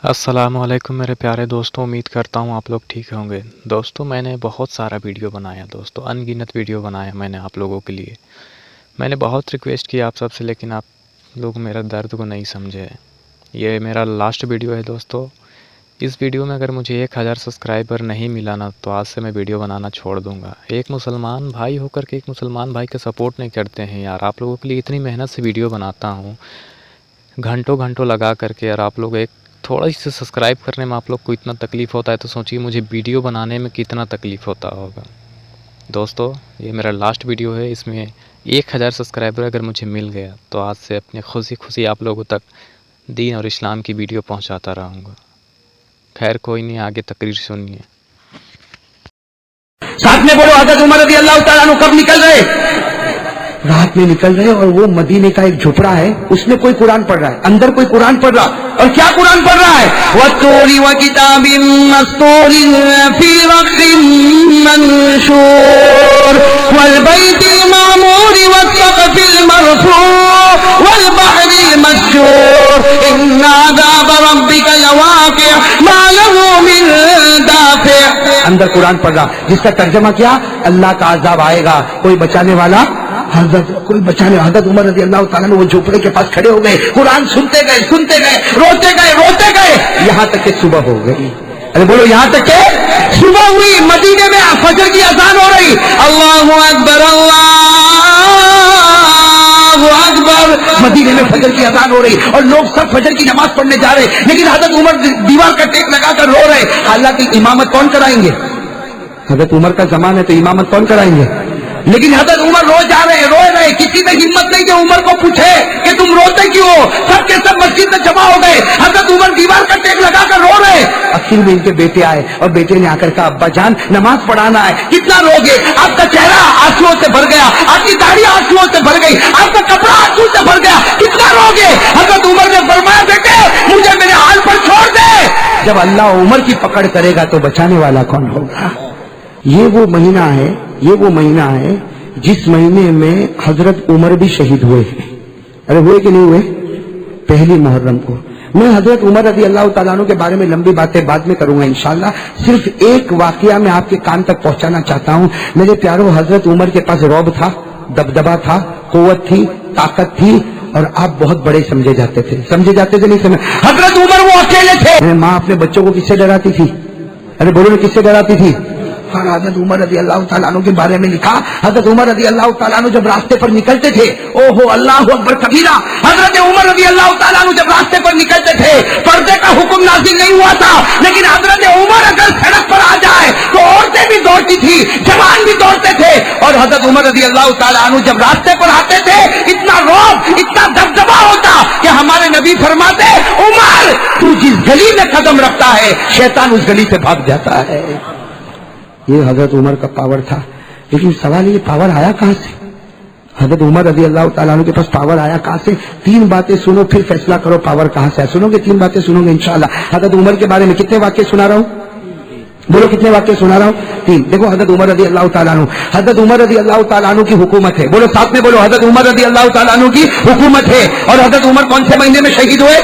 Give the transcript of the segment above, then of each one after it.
السلام علیکم میرے پیارے دوستوں، امید کرتا ہوں آپ لوگ ٹھیک ہوں گے۔ دوستوں میں نے بہت سارا ویڈیو بنایا، دوستوں ان گنت ویڈیو بنایا میں نے آپ لوگوں کے لیے۔ میں نے بہت ریکویسٹ کی آپ سب سے، لیکن آپ لوگ میرا درد کو نہیں سمجھے۔ یہ میرا لاسٹ ویڈیو ہے دوستوں۔ اس ویڈیو میں اگر مجھے 1000 سبسکرائبر نہیں ملا نا تو آج سے میں ویڈیو بنانا چھوڑ دوں گا۔ ایک مسلمان بھائی ہو کر کے ایک مسلمان بھائی کا سپورٹ نہیں کرتے ہیں یار۔ آپ لوگوں کے لیے اتنی محنت سے ویڈیو بناتا ہوں، گھنٹوں لگا کر کے، اور آپ لوگ ایک تھوڑا ہی سے سبسکرائب کرنے میں آپ لوگ کو اتنا تکلیف ہوتا ہے تو سوچیے مجھے ویڈیو بنانے میں کتنا تکلیف ہوتا ہوگا۔ دوستو یہ میرا لاسٹ ویڈیو ہے، اس میں 1000 سبسکرائبر اگر مجھے مل گیا تو آج سے اپنے خوشی آپ لوگوں تک دین اور اسلام کی ویڈیو پہنچاتا رہوں گا۔ خیر کوئی نہیں، آگے تقریر سنیے۔ ساتھ میں بولو حضرت عمر رضی اللہ تعالیٰ عنہ کب نکل رہے؟ رات میں نکل رہے، اور وہ مدینے کا ایک جھوپڑا ہے، اس میں کوئی قرآن پڑھ رہا ہے، اندر کوئی قرآن پڑھ رہا، اور کیا قرآن پڑھ رہا ہے؟ وَالطُّورِ وَكِتَابٍ مَّسْطُورٍ فِي رَقٍّ مَّنشُورٍ وَالْبَيْتِ الْمَعْمُورِ وَالسَّقْفِ الْمَرْفُوعِ وَالْبَحْرِ الْمَسْجُورِ إِنَّ عَذَابَ رَبِّكَ لَوَاقِعٌ مَّا لَهُ مِن دَافِعٍ۔ اندر قرآن پڑھ رہا، جس کا ترجمہ کیا؟ اللہ کا عذاب آئے گا، کوئی بچانے والا حضرت عمر رضی اللہ تعالیٰ نے وہ جھوپڑے کے پاس کھڑے ہو گئے، قرآن سنتے گئے، روتے گئے، یہاں تک کہ صبح ہو گئی۔ ارے بولو، یہاں تک کہ صبح ہوئی۔ مدینے میں فجر کی اذان ہو رہی، اللہ اکبر اللہ اکبر، مدینے میں فجر کی اذان ہو رہی، اور لوگ سب فجر کی نماز پڑھنے جا رہے، لیکن حضرت عمر دیوار کا ٹیک لگا کر رو رہے۔ حالانکہ امامت کون کرائیں گے؟ حضرت عمر کا زمان ہے تو امامت کون کرائیں گے؟ لیکن حضرت عمر رو رہے، کسی نے ہمت نہیں کہ عمر کو پوچھے کہ تم روتے کیوں ہو؟ سب کے سب مسجد میں جمع ہو گئے، حضرت عمر دیوار کا ٹیک لگا کر رو رہے۔ آخر میں ان کے بیٹے آئے، اور بیٹے نے آ کر کہا ابا جان نماز پڑھانا ہے، کتنا رو گے؟ آپ کا چہرہ آنسوؤں سے بھر گیا، آپ کی داڑھی آنسوؤں سے بھر گئی، آپ کا کپڑا آنسو سے بھر گیا، کتنا رو گے؟ حضرت عمر نے فرمایا بیٹے مجھے میرے حال پر چھوڑ دے، جب اللہ عمر کی پکڑ کرے گا تو بچانے والا کون ہوگا؟ یہ وہ مہینہ ہے جس مہینے میں حضرت عمر بھی شہید ہوئے ہیں۔ ارے ہوئے کہ نہیں ہوئے؟ پہلی محرم کو۔ میں حضرت عمر رضی اللہ تعالیٰ عنہ کے بارے میں لمبی باتیں بعد میں کروں گا انشاءاللہ، صرف ایک واقعہ میں آپ کے کان تک پہنچانا چاہتا ہوں۔ میرے پیارو، حضرت عمر کے پاس رعب تھا، دبدبا تھا، قوت تھی، طاقت تھی، اور آپ بہت بڑے سمجھے جاتے تھے نہیں سمجھے؟ حضرت عمر وہ اکیلے تھے۔ ماں اپنے بچوں کو کس سے ڈراتی تھی؟ ارے بولو، کس سے ڈراتی تھی؟ حضرت عمر رضی اللہ تعالیٰ عنہ کے بارے میں لکھا، حضرت عمر رضی اللہ تعالیٰ عنہ جب راستے پر نکلتے تھے، اوہو اللہ اکبر کبیرہ، حضرت عمر رضی اللہ تعالیٰ عنہ جب راستے پر نکلتے تھے پردے کا حکم نازل نہیں ہوا تھا، لیکن حضرت عمر اگر سڑک پر آ جائے تو عورتیں بھی دوڑتی تھی، جوان بھی دوڑتے تھے، اور حضرت عمر رضی اللہ تعالیٰ عنہ جب راستے پر آتے تھے اتنا رعب، اتنا دبدبا ہوتا کہ ہمارے نبی فرماتے عمر تو جس گلی میں قدم رکھتا ہے شیطان اس گلی سے بھاگ جاتا ہے۔ یہ حضرت عمر کا پاور تھا، لیکن سوال یہ پاور آیا کہاں سے؟ حضرت عمر رضی اللہ تعالیٰ عنہ کے پاس پاور آیا کہاں سے؟ تین باتیں سنو پھر فیصلہ کرو پاور کہاں سے ہے۔ سنو گے؟ تین باتیں سنو گے انشاءاللہ۔ حضرت عمر کے بارے میں کتنے واقعے سنا رہا ہوں؟ بولو کتنے واقعے سنا رہا ہوں؟ تین۔ دیکھو حضرت عمر رضی اللہ تعالیٰ عنہ، حضرت عمر رضی اللہ تعالیٰ عنہ کی حکومت ہے، بولو ساتھ میں بولو، حضرت عمر رضی اللہ تعالیٰ عنہ کی حکومت ہے، اور حضرت عمر کون سے مہینے میں شہید ہوئے؟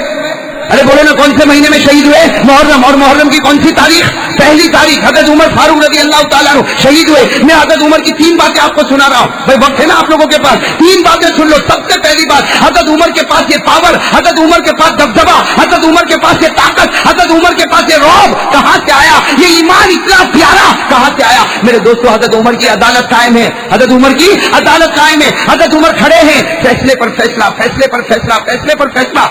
ارے بولو نا، کون سے مہینے میں شہید ہوئے؟ محرم، اور محرم کی کون سی تاریخ؟ پہلی تاریخ۔ حضرت عمر فاروق رضی اللہ تعالیٰ عنہ شہید ہوئے۔ میں حضرت عمر کی تین باتیں آپ کو سنا رہا ہوں، بھائی وقت ہے نا آپ لوگوں کے پاس، تین باتیں سن لو۔ سب سے پہلی بات، حضرت عمر کے پاس یہ پاور، حضرت عمر کے پاس دبدبا، حضرت عمر کے پاس یہ طاقت، حضرت عمر کے پاس یہ رعب کہاں سے آیا؟ یہ ایمان اتنا پیارا کہاں سے آیا؟ میرے دوستو، حضرت عمر کی عدالت قائم ہے، حضرت عمر کی عدالت قائم ہے، حضرت عمر کھڑے ہیں، فیصلے پر فیصلہ، فیصلے پر فیصلہ، فیصلے پر فیصلہ۔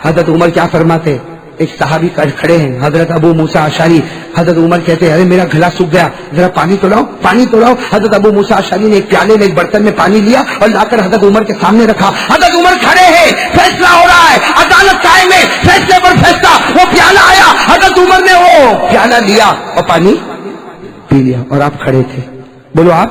حضرت عمر کیا فرماتے؟ ایک صحابی کھڑے ہیں، حضرت ابو موسیٰ اشعری، حضرت عمر کہتے ہیں ارے میرا گلا سوکھ گیا، ذرا پانی تو لاؤ، پانی تو لاؤ۔ حضرت ابو موسیٰ اشعری نے ایک پیالے میں ایک برتن میں پانی لیا اور لا کر حضرت عمر کے سامنے رکھا۔ حضرت عمر کھڑے ہیں، فیصلہ ہو رہا ہے، عدالت قائم ہے، فیصلے پر فیصلہ۔ وہ پیالہ آیا، حضرت عمر نے وہ پیالہ لیا اور پانی پی لیا، اور آپ کھڑے تھے۔ بولو آپ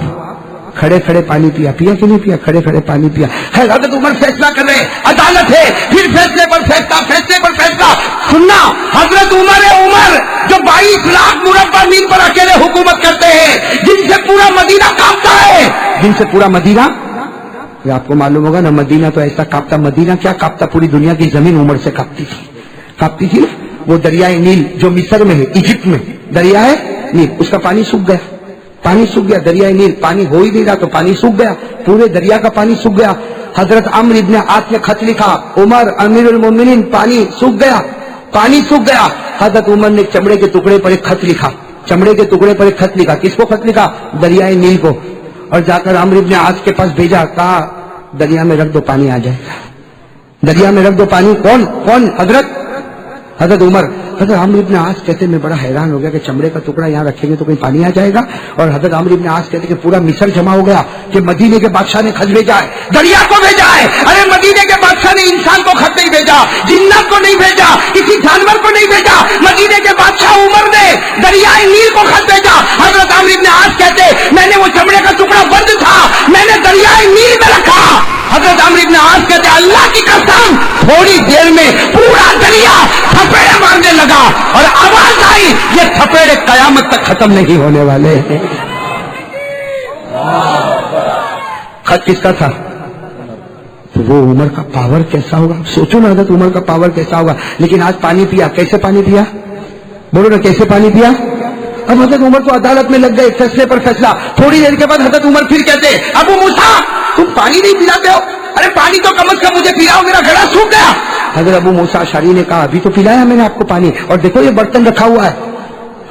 کھڑے کھڑے پانی پیا کہ نہیں پیا؟ کھڑے کھڑے پانی پیا۔ حضرت عمر فیصلہ کر رہے، عدالت ہے، پھر فیصلے پر فیصلہ، فیصلے پر فیصلہ۔ سننا، حضرت عمر جو 22 لاکھ مربع میل پر اکیلے حکومت کرتے ہیں، جن سے پورا مدینہ کانپتا ہے، جن سے پورا مدینہ، یہ آپ کو معلوم ہوگا نا، مدینہ تو ایسا کانپتا، مدینہ کیا کانپتا، پوری دنیا کی زمین عمر سے کانپتی تھی۔ وہ دریائے نیل جو مصر میں ہے، ایجپٹ میں دریائے نیل، اس کا پانی سوکھ گیا، پانی سوکھ گیا، دریائے نیل پانی ہو ہی نہیں رہا تو پانی سوکھ گیا، پورے دریا کا پانی سوکھ گیا۔ حضرت عمرو ابن عاص نے خط لکھا، عمر امیر المومنین پانی سوکھ گیا، پانی سوکھ گیا۔ حضرت عمر نے چمڑے کے ٹکڑے پر ایک خط لکھا، چمڑے کے ٹکڑے پر ایک خط لکھا، کس کو خط لکھا؟ دریائے نیل کو، اور جا کر عمرو ابن عاص کے پاس بھیجا، کہا دریا میں رکھ دو پانی آ جائے گا، دریا میں رکھ دو پانی۔ کون؟ حضرت عمر۔ حضرت عمرو ابن عاص کہتے میں بڑا حیران ہو گیا کہ چمڑے کا ٹکڑا یہاں رکھیں گے تو کہیں پانی آ جائے گا، اور حضرت عمرو ابن عاص کہتے کہ پورا مصر جمع ہو گیا کہ مدینے کے بادشاہ نے خط بھیجا ہے، دریا کو بھیجا ہے۔ ارے مدینے کے بادشاہ نے انسان کو خط نہیں بھیجا، جنات کو نہیں بھیجا، کسی جانور کو نہیں بھیجا، مدینے کے بادشاہ عمر نے دریائے نیل کو خط بھیجا۔ حضرت عمرو ابن عاص کہتے میں نے وہ چمڑے کا ٹکڑا بند تھا، میں نے دریائے نیل میں رکھا۔ حضرت عمرو ابن عاص کہتے اللہ کی قسم تھوڑی دیر میں پورا دریا تھپیڑے مارنے لگا، اور آواز آئی یہ تھپیڑے قیامت تک ختم نہیں ہونے والے ہیں۔ خط کس کا تھا؟ تو وہ عمر کا پاور کیسا ہوگا، سوچو نا حضرت عمر کا پاور کیسا ہوگا۔ لیکن آج پانی پیا، کیسے پانی پیا؟ بولو نا کیسے پانی پیا؟ اب حضرت عمر تو عدالت میں لگ گئے، فیصلے پر فیصلہ۔ تھوڑی دیر کے بعد حضرت عمر پھر کہتے ابو موسیٰ تم پانی نہیں پلاتے ہو؟ ارے پانی تو کم از کم مجھے پلاؤ، میرا گلا سوکھ گیا۔ حضرت ابو موسیٰ اشعری نے کہا ابھی تو پلایا میں نے آپ کو پانی، اور دیکھو یہ برتن رکھا ہوا ہے۔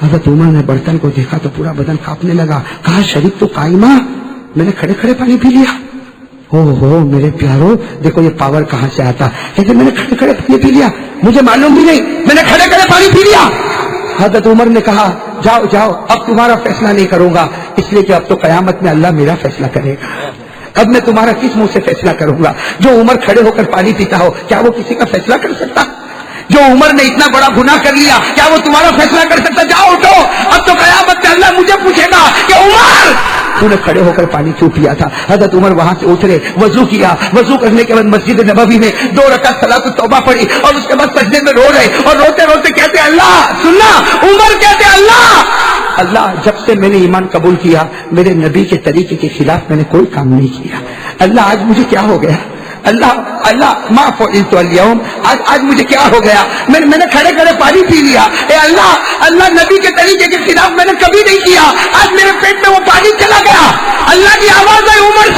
حضرت عمر نے برتن کو دیکھا تو پورا بدن کانپنے لگا، کہا شریف تو قائمہ، میں نے کھڑے کھڑے پانی پی لیا۔ ہو میرے پیارو دیکھو یہ پاور کہاں سے آتا، کہتے میں نے کھڑے کھڑے پانی پی لیا، مجھے معلوم بھی نہیں، میں نے کھڑے کھڑے پانی پی لیا۔ حضرت عمر نے کہا جاؤ اب تمہارا فیصلہ نہیں کروں گا، اس لیے کہ اب تو قیامت میں اللہ میرا فیصلہ کرے گا، اب میں تمہارا کس منہ سے فیصلہ کروں گا؟ جو عمر کھڑے ہو کر پانی پیتا ہو کیا وہ کسی کا فیصلہ کر سکتا؟ جو عمر نے اتنا بڑا گناہ کر لیا کیا وہ تمہارا فیصلہ کر سکتا؟ جاؤ اٹھو، اب تو قیامت میں اللہ مجھے پوچھے گا کہ عمر تو نے کھڑے ہو کر پانی کیوں پیا تھا؟ حضرت عمر وہاں سے اترے، وضو کیا، وضو کرنے کے بعد مسجد نبوی میں 2 رکعت صلاۃ التوبہ پڑھی، اور اس کے بعد سجدے میں رو رہے، اور روتے روتے کہتے اللہ سننا، عمر کہتے اللہ جب سے میں نے ایمان قبول کیا میرے نبی کے طریقے کے خلاف میں نے کوئی کام نہیں کیا، اللہ آج مجھے کیا ہو گیا؟ اللہ ما فعلت اليوم، آج مجھے کیا ہو گیا؟ میں نے کھڑے کھڑے پانی پی لیا، اے اللہ نبی کے طریقے کے خلاف میں نے کبھی نہیں کیا، آج میرے پیٹ میں وہ پانی چلا گیا۔ اللہ کی آواز ہے عمر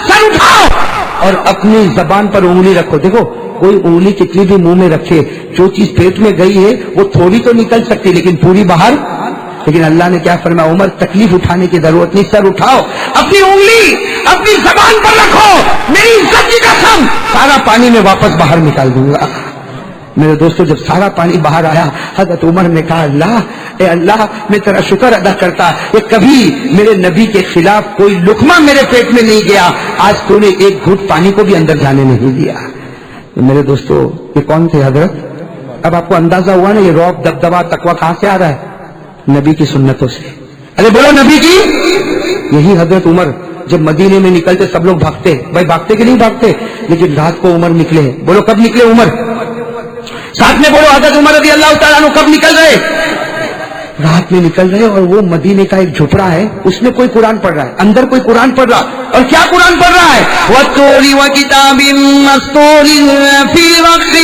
سر اٹھاؤ اور اپنی زبان پر انگلی رکھو۔ دیکھو کوئی انگلی کتنی بھی منہ میں رکھے، جو چیز پیٹ میں گئی ہے وہ تھوڑی تو نکل سکتی لیکن پوری باہر، لیکن اللہ نے کیا فرمایا عمر تکلیف اٹھانے کی ضرورت نہیں، سر اٹھاؤ، اپنی انگلی اپنی زبان پر رکھو، میری عزت کی قسم سارا پانی میں واپس باہر نکال دوں گا۔ میرے دوستو جب سارا پانی باہر آیا حضرت عمر نے کہا اے اللہ میں تیرا شکر ادا کرتا کہ کبھی میرے نبی کے خلاف کوئی لقمہ میرے پیٹ میں نہیں گیا، آج تو نے ایک گھٹ پانی کو بھی اندر جانے نہیں دیا۔ میرے دوستو یہ کون تھے حضرت؟ اب آپ کو اندازہ ہوا نا یہ رعب دبدبا تقویٰ کہاں سے آ رہا ہے؟ نبی کی سنتوں سے۔ ارے بولو نبی کی۔ یہی حضرت عمر جب مدینے میں نکلتے سب لوگ بھاگتے، بھائی بھاگتے کہ نہیں بھاگتے؟ لیکن رات کو عمر نکلے، بولو کب نکلے عمر؟ ساتھ میں بولو حضرت عمر رضی اللہ تعالیٰ عنہ کب نکل رہے؟ رات میں نکل رہے، اور وہ مدینے کا ایک جھوپڑا ہے اس میں کوئی قرآن پڑھ رہا ہے، اندر کوئی قرآن پڑھ رہا، اور کیا قرآن پڑھ رہا ہے؟ وَالطُّورِ وَكِتَابٍ مَّسْطُورٍ فِي رَقٍّ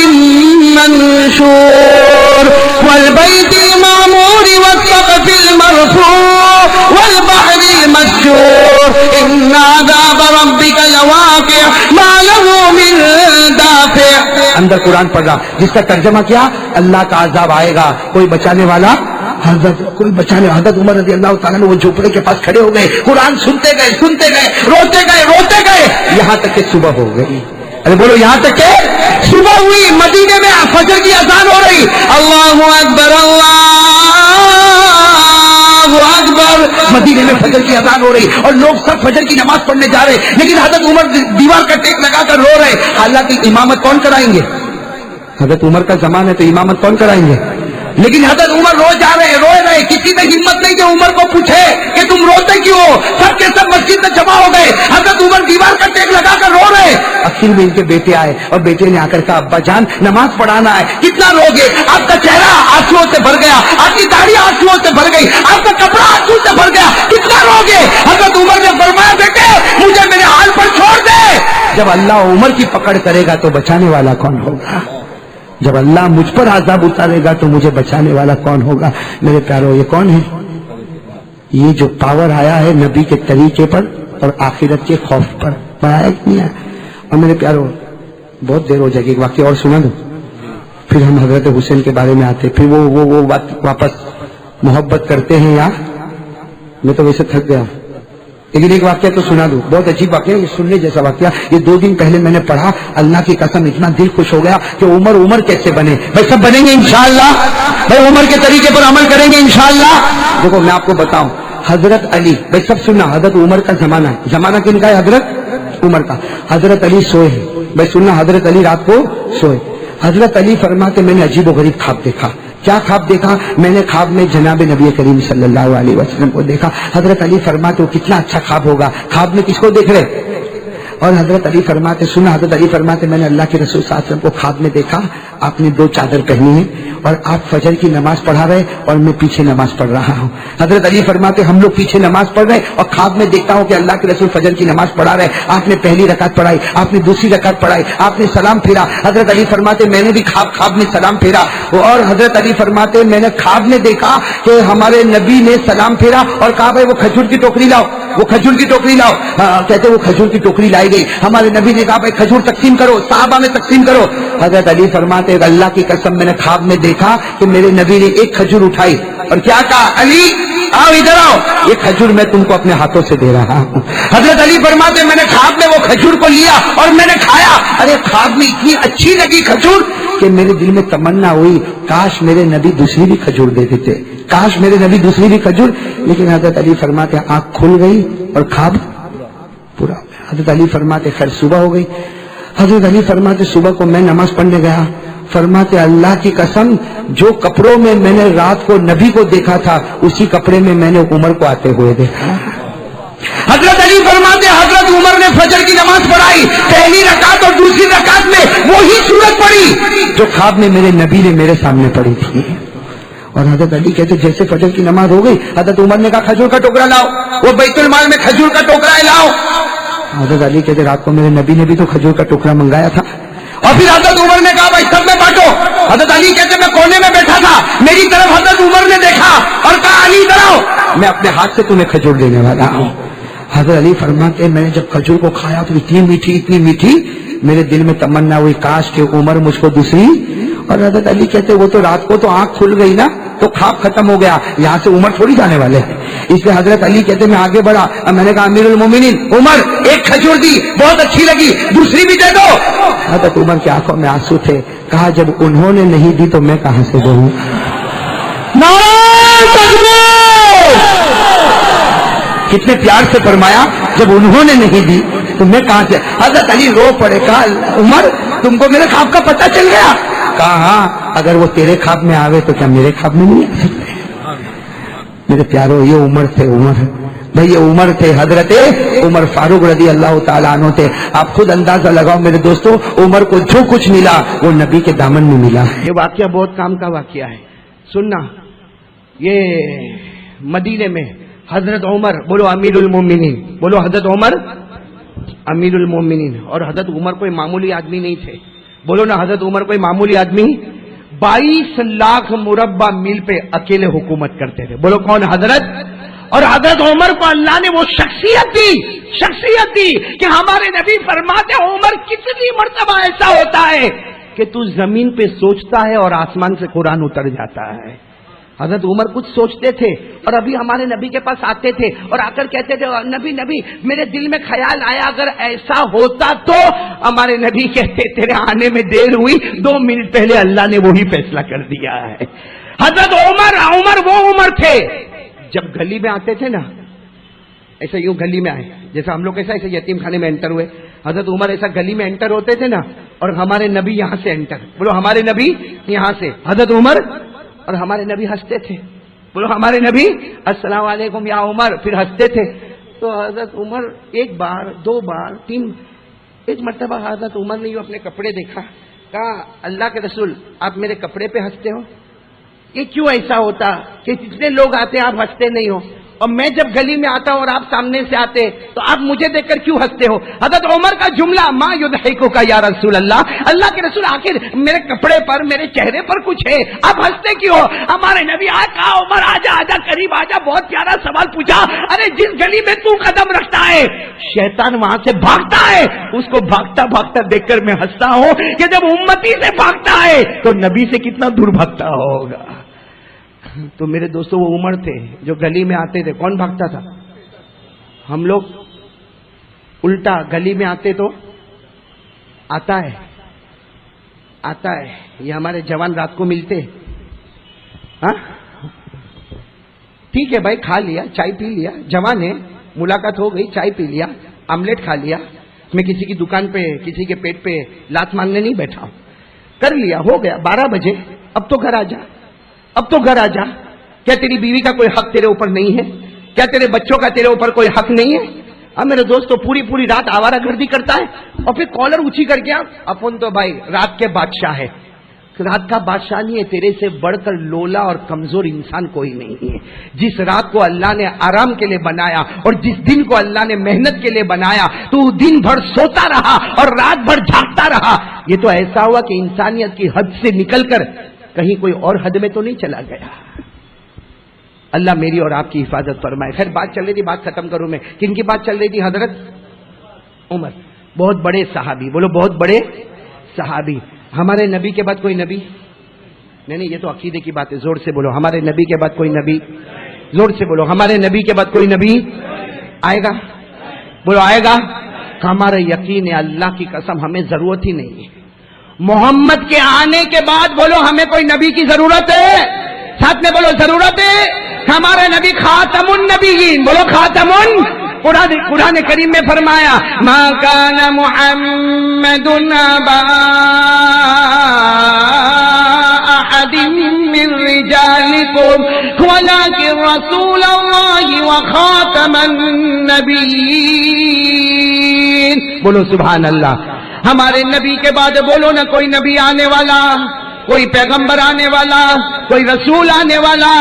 مَّنشُورٍ وَالْبَيْتِ الْمَعْمُورِ وَالسَّقْفِ الْمَرْفُوعِ وَالْبَحْرِ الْمَسْجُورِ إِنَّ عَذَابَ رَبِّكَ لَوَاقِعٌ مَا لَهُ مِن دَافِعٍ۔ اندر قرآن پڑھ رہا، جس کا ترجمہ کیا؟ اللہ کا عذاب آئے گا، کوئی بچانے والا حضرت عمر رضی اللہ تعالیٰ نے وہ جھوپڑے کے پاس کھڑے ہو گئے، قرآن سنتے گئے روتے گئے یہاں تک کہ صبح ہو گئی۔ ارے بولو یہاں تک کہ صبح ہوئی، مدینے میں فجر کی اذان ہو رہی، اللہ اکبر اللہ اکبر، مدینے میں فجر کی اذان ہو رہی اور لوگ سب فجر کی نماز پڑھنے جا رہے، لیکن حضرت عمر دیوار کا ٹیک لگا کر رو رہے، حالانکہ امامت کون کرائیں گے؟ حضرت عمر کا زمان ہے تو امامت کون کرائیں گے؟ لیکن حضرت عمر روئے رہے، کسی میں ہمت نہیں کہ عمر کو پوچھے کہ تم روتے کیوں؟ سب کے سب مسجد میں جمع ہو گئے، حضرت عمر دیوار کا ٹیک لگا کر رو رہے۔ آخر میں ان کے بیٹے آئے اور بیٹے نے آ کر کہا ابا جان نماز پڑھانا ہے، کتنا رو گے؟ آپ کا چہرہ آنسوؤں سے بھر گیا، آپ کی داڑھی آنسوؤں سے بھر گئی، آپ کا کپڑا آنسو سے بھر گیا، کتنا رو گے؟ حضرت عمر نے فرمایا بیٹے مجھے میرے حال پر چھوڑ دے، جب اللہ عمر کی پکڑ کرے گا تو بچانے والا کون ہوگا؟ جب اللہ مجھ پر عذاب اتارے گا تو مجھے بچانے والا کون ہوگا؟ میرے پیارو، یہ کون ہے؟ یہ جو پاور آیا ہے نبی کے طریقے پر اور آخرت کے خوف پر، آیا کہ نہیں آیا؟ اور میرے پیارو بہت دیر ہو جائے گی، ایک واقعہ اور سنا دو پھر ہم حضرت حسین کے بارے میں آتے، پھر وہ واپس محبت کرتے ہیں یا میں تو ویسے تھک گیا، لیکن ایک واقعہ تو سنا دو، بہت عجیب واقعہ، یہ سننے جیسا واقعہ، یہ 2 دن پہلے میں نے پڑھا، اللہ کی قسم اتنا دل خوش ہو گیا کہ عمر کیسے بنے؟ بھائی سب بنیں گے انشاءاللہ، بھائی عمر کے طریقے پر عمل کریں گے انشاءاللہ۔ دیکھو میں آپ کو بتاؤں، حضرت علی، بھائی سب سننا، حضرت عمر کا زمانہ ہے، زمانہ کن کا ہے؟ حضرت عمر کا۔ حضرت علی سوئے ہیں، بھائی سننا، حضرت علی رات کو سوئے، حضرت علی فرماتے میں نے عجیب و غریب خواب دیکھا۔ کیا خواب دیکھا؟ میں نے خواب میں جناب نبی کریم صلی اللہ علیہ وسلم کو دیکھا۔ حضرت علی فرماتے وہ کتنا اچھا خواب ہوگا، خواب میں کس کو دیکھ رہے؟ اور حضرت علی فرماتے، سنا، حضرت علی فرماتے میں نے اللہ کے رسول صلی اللہ علیہ وسلم کو خواب میں دیکھا، آپ نے 2 چادر پہنی ہے اور آپ فجر کی نماز پڑھا رہے اور میں پیچھے نماز پڑھ رہا ہوں۔ حضرت علی فرماتے ہم لوگ پیچھے نماز پڑھ رہے اور خواب میں دیکھتا ہوں کہ اللہ کے رسول فجر کی نماز پڑھا رہے، آپ نے پہلی رکعت پڑھائی، آپ نے دوسری رکعت پڑھائی، آپ نے سلام پھیرا۔ حضرت علی فرماتے میں نے بھی خواب میں سلام پھیرا، اور حضرت علی فرماتے میں نے خواب میں دیکھا کہ ہمارے نبی نے سلام پھیرا اور کہا بھائی وہ کھجور کی ٹوکری لاؤ، وہ کھجور کی ٹوکری لاؤ۔ کہتے وہ کھجور کی ٹوکری لائی گئی، ہمارے نبی نے کہا بھائی کھجور تقسیم کرو، صحابہ میں تقسیم کرو۔ حضرت علی فرماتے اللہ کی قسم میں نے خواب میں دیکھا کہ میرے نبی نے ایک کھجور اٹھائی اور کیا کہا، علی آؤ ادھر آؤ، یہ کھجور میں تم کو اپنے ہاتھوں سے دے رہا ہوں۔ حضرت علی فرماتے میں نے خواب میں وہ کھجور کو لیا اور میں نے کھایا، ارے خواب میں اتنی اچھی لگی کھجور کہ میرے دل میں تمنا ہوئی کاش میرے نبی دوسری بھی کھجور دے دیتے، کاش میرے نبی دوسری بھی کھجور۔ لیکن حضرت علی فرماتے آنکھ کھل گئی اور خواب پورا ہو گیا۔ حضرت علی فرماتے خیر صبح ہو گئی، حضرت علی فرماتے صبح کو میں نماز پڑھنے گیا، فرماتے اللہ کی قسم جو کپڑوں میں میں نے رات کو نبی کو دیکھا تھا اسی کپڑے میں میں نے عمر کو آتے ہوئے دیکھا۔ حضرت علی فرماتے حضرت عمر نے فجر کی نماز پڑھائی، پہلی رکعت اور دوسری رکعت میں وہی سورت پڑھی جو خواب میں میرے نبی نے میرے سامنے پڑھی تھی۔ اور حضرت علی کہتے جیسے فجر کی نماز ہو گئی حضرت عمر نے کہا کھجور کا ٹوکرا لاؤ، وہ بیت المال میں کھجور کا ٹوکرا لاؤ۔ حضرت علی کہتے رات کو میرے نبی نے بھی تو کھجور کا ٹکڑا منگایا تھا۔ اور پھر حضرت عمر نے کہا بھائی سب میں بانٹو۔ حضرت علی کہتے میں کونے میں بیٹھا تھا، میری طرف حضرت عمر نے دیکھا اور کہا علی ادھر آؤ، میں اپنے ہاتھ سے تمہیں کھجور دینے والا ہوں۔ حضرت علی فرماتے میں نے جب کھجور کو کھایا تو اتنی میٹھی میرے دل میں تمنا ہوئی کاش کہ عمر مجھ کو دوسری۔ اور حضرت علی کہتے وہ تو رات کو تو آنکھ کھل گئی نا تو خواب ختم ہو گیا، یہاں سے عمر تھوڑی جانے والے ہیں۔ اس لیے حضرت علی کہتے میں آگے بڑھا، میں نے کہا امیر المومنین عمر ایک کھجور دی بہت اچھی لگی، دوسری بھی دے دو۔ حضرت عمر کی آنکھوں میں آنسو تھے، کہا جب انہوں نے نہیں دی تو میں کہاں سے دوں؟ کتنے پیار سے فرمایا جب انہوں نے نہیں دی تو میں کہاں سے۔ حضرت علی رو پڑے، کہا عمر تم کو میرے خواب کا پتہ چل گیا؟ کہا ہاں، اگر وہ تیرے خواب میں آوے تو کیا میرے خواب میں نہیں آ سکتے؟ میرے پیارو یہ عمر تھے، عمر بھائی یہ عمر تھے، حضرت عمر فاروق رضی اللہ تعالیٰ عنہ تھے۔ آپ خود اندازہ لگاؤ میرے دوستو، عمر کو جو کچھ ملا وہ نبی کے دامن میں ملا۔ یہ واقعہ بہت کام کا واقعہ ہے، سننا۔ یہ مدینے میں حضرت عمر، بولو امیر المومنین، بولو حضرت عمر امیر المومنین، اور حضرت عمر کوئی معمولی آدمی نہیں تھے، بولو نا حضرت عمر کوئی معمولی آدمی، 22 لاکھ مربع میل پہ اکیلے حکومت کرتے تھے، بولو کون؟ حضرت۔ اور حضرت عمر کو اللہ نے وہ شخصیت دی کہ ہمارے نبی فرماتے عمر کتنی مرتبہ ایسا ہوتا ہے کہ تو زمین پہ سوچتا ہے اور آسمان سے قرآن اتر جاتا ہے۔ حضرت عمر کچھ سوچتے تھے اور ابھی ہمارے نبی کے پاس آتے تھے اور آ کر کہتے تھے نبی میرے دل میں خیال آیا اگر ایسا ہوتا تو، ہمارے نبی کہتے تیرے آنے میں دیر ہوئی، 2 منٹ پہلے اللہ نے وہی فیصلہ کر دیا ہے۔ حضرت عمر وہ عمر تھے جب گلی میں آتے تھے نا، ایسا یوں گلی میں آئے جیسا ہم لوگ ایسا ایسے یتیم خانے میں انٹر ہوئے، حضرت عمر ایسا گلی میں انٹر ہوتے تھے نا، اور ہمارے نبی یہاں سے انٹر، بولو ہمارے نبی یہاں سے، حضرت عمر اور ہمارے نبی ہنستے تھے، بولو ہمارے نبی السلام علیکم یا عمر، پھر ہنستے تھے۔ تو حضرت عمر 1 بار 2 بار 3، ایک مرتبہ حضرت عمر نے یوں اپنے کپڑے دیکھا، کہا اللہ کے رسول آپ میرے کپڑے پہ ہنستے ہو، یہ کیوں ایسا ہوتا کہ جتنے لوگ آتے ہیں آپ ہنستے نہیں ہو؟ اور میں جب گلی میں آتا ہوں اور آپ سامنے سے آتے تو آپ مجھے دیکھ کر کیوں ہنستے ہو؟ حضرت عمر کا جملہ، ما یضحکک یا رسول اللہ، اللہ کے رسول آخر میرے کپڑے پر میرے چہرے پر کچھ ہے، آپ ہنستے کیوں ہو؟ ہمارے نبی کہا عمر آجا آجا قریب آجا، بہت پیارا سوال پوچھا، ارے جس گلی میں تو قدم رکھتا ہے شیطان وہاں سے بھاگتا ہے، اس کو بھاگتا بھاگتا دیکھ کر میں ہنستا ہوں کہ جب امتی سے بھاگتا ہے تو نبی سے کتنا دور بھاگتا ہوگا۔ تو میرے دوستوں وہ عمر تھے جو گلی میں آتے تھے، کون بھاگتا تھا؟ ہم لوگ الٹا گلی میں آتے تو آتا ہے یہ ہمارے جوان رات کو ملتے، ہاں ٹھیک ہے بھائی، کھا لیا، چائے پی لیا، جوان ہے، ملاقات ہو گئی، چائے پی لیا، آملیٹ کھا لیا، میں کسی کی دکان پہ کسی کے پیٹ پہ لات مارنے نہیں بیٹھا ہوں، کر لیا، ہو گیا 12 بجے، اب تو گھر آ جا، اب تو گھر آ جا۔ کیا تیری بیوی کا کوئی حق تیرے اوپر نہیں ہے؟ کیا تیرے بچوں کا تیرے اوپر کوئی حق نہیں ہے؟ اب میرے دوستو پوری رات آوارہ گردی کرتا ہے اور پھر کالر اونچی کر کے اپن تو بھائی رات کے بادشاہ ہے۔ رات کا بادشاہ نہیں ہے، تیرے سے بڑھ کر لولا اور کمزور انسان کوئی نہیں ہے۔ جس رات کو اللہ نے آرام کے لیے بنایا اور جس دن کو اللہ نے محنت کے لیے بنایا تو دن بھر سوتا رہا اور رات بھر جھاگتا رہا۔ یہ تو ایسا ہوا کہ انسانیت کی حد سے نکل کر کہیں کوئی اور حد میں تو نہیں چلا گیا۔ اللہ میری اور آپ کی حفاظت فرمائے۔ خیر بات چل رہی تھی، بات ختم کروں میں، کن کی بات چل رہی تھی؟ حضرت عمر، بہت بڑے صحابی، بولو بہت بڑے صحابی۔ ہمارے نبی کے بعد کوئی نبی نہیں، یہ تو عقیدے کی بات ہے، زور سے بولو ہمارے نبی کے بعد کوئی نبی، زور سے بولو ہمارے نبی کے بعد کوئی نبی آئے گا، بولو آئے گا۔ ہمارا یقین ہے، اللہ کی قسم ہمیں ضرورت ہی نہیں ہے محمد کے آنے کے بعد، بولو ہمیں کوئی نبی کی ضرورت ہے، ساتھ میں بولو ضرورت ہے۔ ہمارا نبی خاتم النبیین، بولو خاتم قرآن کریم میں فرمایا ما کان محمد ابا احد من رجالکم ولکن رسول اللہ وخاتم النبیین، بولو سبحان اللہ۔ ہمارے نبی کے بعد بولو نا کوئی نبی آنے والا، کوئی پیغمبر آنے والا، کوئی رسول آنے والا،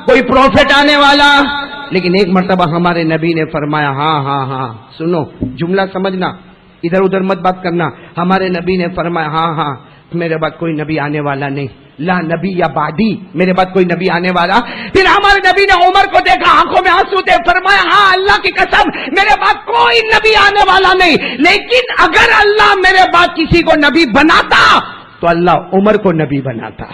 کوئی پروفٹ آنے والا، لیکن ایک مرتبہ ہمارے نبی نے فرمایا، ہاں سنو جملہ سمجھنا، ادھر ادھر مت بات کرنا۔ ہمارے نبی نے فرمایا ہاں میرے بعد کوئی نبی آنے والا نہیں، لا نبی یا بعدی، میرے بعد کوئی نبی آنے والا۔ پھر ہمارے نبی نے عمر کو دیکھا، آنکھوں میں آنسو تھے، فرمایا ہاں اللہ کی قسم میرے بعد کوئی نبی آنے والا نہیں، لیکن اگر اللہ میرے بعد کسی کو نبی بناتا تو اللہ عمر کو نبی بناتا۔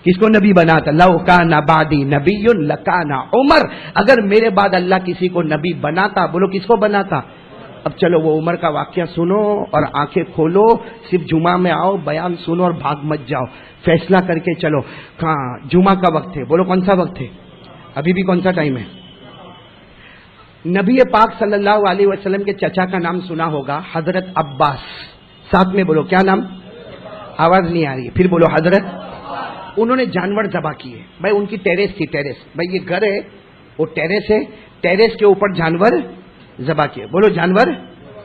کس کو نبی بناتا؟ لو کان بعدی نبی لکان عمر، اگر میرے بعد اللہ کسی کو نبی بناتا، بولو کس کو بناتا؟ اب چلو وہ عمر کا واقعہ سنو اور آنکھیں کھولو، صرف جمعہ میں آؤ، بیان سنو اور بھاگ مت جاؤ، فیصلہ کر کے چلو۔ کہاں جمعہ کا وقت ہے، بولو کون سا وقت ہے؟ ابھی بھی کون سا ٹائم ہے؟ نبی پاک صلی اللہ علیہ وسلم کے چچا کا نام سنا ہوگا، حضرت عباس، ساتھ میں بولو کیا نام؟ آواز نہیں آ رہی، پھر بولو حضرت۔ انہوں نے جانور ذبح کیے، بھائی ان کی ٹیریس تھی، ٹیریس، بھائی یہ گھر ہے وہ ٹیریس ہے، ٹیریس کے اوپر جانور ذبح کیے، بولو جانور۔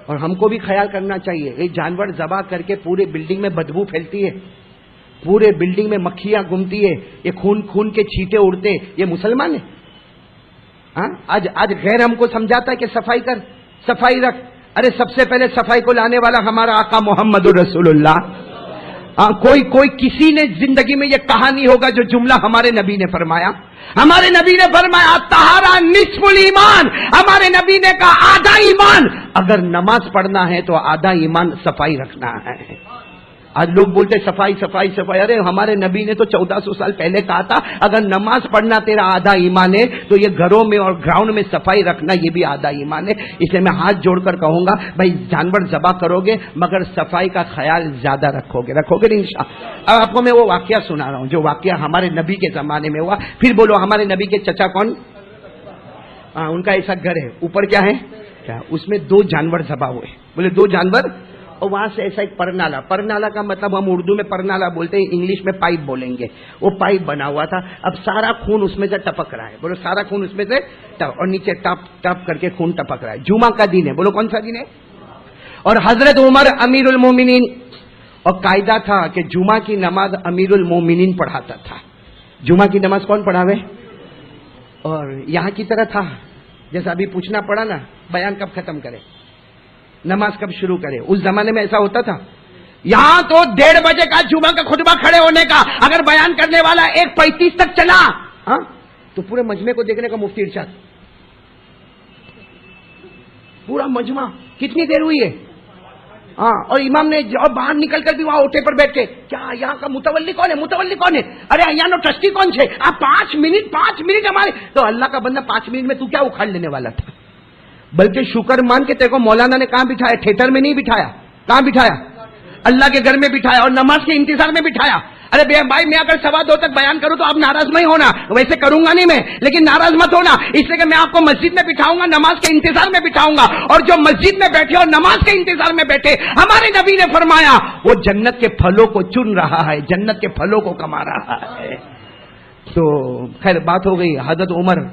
اور ہم کو بھی خیال کرنا چاہیے، یہ جانور ذبح کر کے پورے بلڈنگ میں بدبو پھیلتی ہے، پورے بلڈنگ میں مکھیاں گھومتی ہے، یہ خون کے چھینٹے اڑتے، یہ مسلمان ہے؟ ہاں آج غیر ہم کو سمجھاتا ہے کہ صفائی کر، صفائی رکھ، ارے سب سے پہلے صفائی کو لانے والا ہمارا آقا محمد رسول اللہ۔ کوئی کسی نے زندگی میں یہ کہا نہیں ہوگا جو جملہ ہمارے نبی نے فرمایا۔ ہمارے نبی نے فرمایا طہارہ نصف الایمان، ہمارے نبی نے کہا آدھا ایمان، اگر نماز پڑھنا ہے تو آدھا ایمان صفائی رکھنا ہے۔ آج لوگ بولتے صفائی صفائی صفائی، ارے ہمارے نبی نے تو 1400 سال پہلے کہا تھا اگر نماز پڑھنا تیرا آدھا ایمان ہے تو یہ گھروں میں اور گراؤنڈ میں صفائی رکھنا یہ بھی آدھا ایمان ہے۔ اس لیے میں ہاتھ جوڑ کر کہوں گا بھائی جانور ذبح کرو گے مگر صفائی کا خیال زیادہ رکھو گے نہیں انشاءاللہ۔ اب آپ کو میں وہ واقعہ سنا رہا ہوں جو واقعہ ہمارے نبی کے زمانے میں ہوا۔ پھر بولو ہمارے نبی کے چچا کون؟ ان کا ایسا گھر ہے، اوپر کیا ہے؟ کیا اس میں 2 جانور ذبح ہوئے، بولے 2 جانور، اور وہاں سے ایسا ایک پرنالا، پرنالا کا مطلب ہم اردو میں پرنالا بولتے ہیں، انگلش میں پائپ بولیں گے، وہ پائپ بنا ہوا تھا، اب سارا خون اس میں سے ٹپک رہا ہے، بولو سارا خون اس میں سے اور نیچے ٹپ ٹپ کر کے خون ٹپک رہا ہے۔ جمعہ کا دن ہے، بولو کون سا دن ہے؟ اور حضرت عمر امیر المومنین، اور قاعدہ تھا کہ جمعہ کی نماز امیر المومنین پڑھاتا تھا۔ جمعہ کی نماز کون پڑھاوے؟ اور یہاں کی طرح تھا جیسا ابھی پوچھنا پڑا نا بیان کب ختم کرے, نماز کب شروع کرے. اس زمانے میں ایسا ہوتا تھا. یہاں تو 1:30 بجے کا جمعہ کا خطبہ کھڑے ہونے کا, اگر بیان کرنے والا 1:35 تک چلا ہاں تو پورے مجمع کو دیکھنے کا مفتی ارشاد. پورا مجمع کتنی دیر ہوئی ہے ہاں, اور امام نے اور باہر نکل کر بھی وہاں اوٹے پر بیٹھ کے کیا یہاں کا متولی کون ہے, متولی کون ہے, ارے یہاں نو ٹرسٹی کون ہے, آپ 5 منٹ ہمارے. تو اللہ کا بندہ 5 منٹ میں تو کیا اکھاڑ لینے والا تھا. بلکہ شکر مان کے تیرے کو مولانا نے کہاں بٹھایا, تھیٹر میں نہیں بٹھایا, کہاں بٹھایا, اللہ کے گھر میں بٹھایا اور نماز کے انتظار میں بٹھایا. ارے بھائی میں اگر 2:15 تک بیان کروں تو آپ ناراض نہیں ہونا, ویسے کروں گا نہیں میں, لیکن ناراض مت ہونا, اس لیے کہ میں آپ کو مسجد میں بٹھاؤں گا, نماز کے انتظار میں بٹھاؤں گا. اور جو مسجد میں بیٹھے اور نماز کے انتظار میں بیٹھے, ہمارے نبی نے فرمایا وہ جنت کے پھلوں کو چن رہا ہے, جنت کے پھلوں کو کما رہا ہے. تو خیر بات ہو گئی. حضرت عمر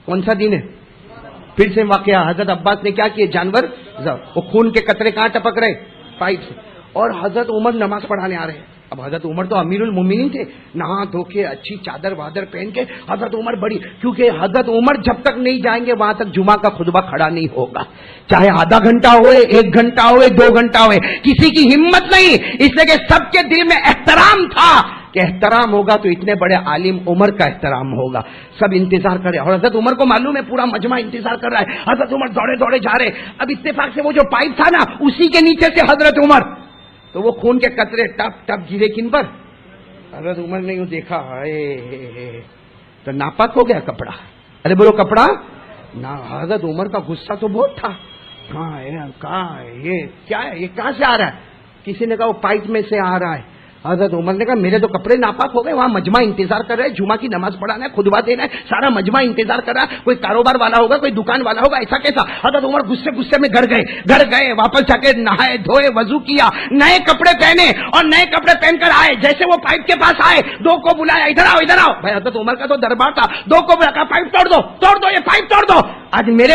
کون سا دن ہے, پھر سے واقعہ. حضرت عباس نے کیا کیا, جانور وہ خون کے قطرے کہاں ٹپک رہے, پائپ سے, اور حضرت عمر نماز پڑھانے آ رہے ہیں. اب حضرت عمر تو امیر المومنین تھے, نہا دھو کے اچھی چادر وادر پہن کے حضرت عمر بڑی, کیونکہ حضرت عمر جب تک نہیں جائیں گے وہاں تک جمعہ کا خطبہ کھڑا نہیں ہوگا, چاہے آدھا گھنٹہ ہوئے, 1 گھنٹہ ہوئے, 2 گھنٹہ ہوئے, کسی کی ہمت نہیں. اس لیے کہ سب کے دل میں احترام تھا کہ احترام ہوگا تو اتنے بڑے عالم عمر کا احترام ہوگا. سب انتظار کر رہے, اور حضرت عمر کو معلوم ہے پورا مجمع انتظار کر رہا ہے. حضرت عمر دوڑے دوڑے جا رہے. اب اتفاق سے وہ جو پائپ تھا نا اسی کے نیچے سے حضرت عمر, تو وہ خون کے قطرے ٹپ ٹپ گرے کن پر. حضرت عمر نے یوں دیکھا, تو ناپاک ہو گیا کپڑا. ارے بولو کپڑا نا. حضرت عمر کا غصہ تو بہت تھا, کہاں یہ کیا ہے, یہ کہاں سے آ رہا ہے. کسی نے کہا وہ پائپ میں سے آ رہا ہے. حضرت عمر نے کہا میرے تو کپڑے ناپاک ہو گئے, وہاں مجمع انتظار کر رہے ہیں, جمعہ کی نماز پڑھانا ہے, خطبہ دینا ہے, سارا مجمع انتظار کر رہا ہے, کوئی کاروبار والا ہوگا, کوئی دکان والا ہوگا, ایسا کیسا. حضرت عمر غصے میں گھر گئے, واپس جا کے نہائے دھوئے, وضو کیا, نئے کپڑے پہنے, اور نئے کپڑے پہن کر آئے. جیسے وہ پائپ کے پاس آئے, 2 کو بلایا, ادھر آؤ ادھر آؤ. بھائی حضرت عمر کا تو دربار تھا, 2 کو بلا, پائپ توڑ دو, یہ پائپ توڑ دو. آج میرے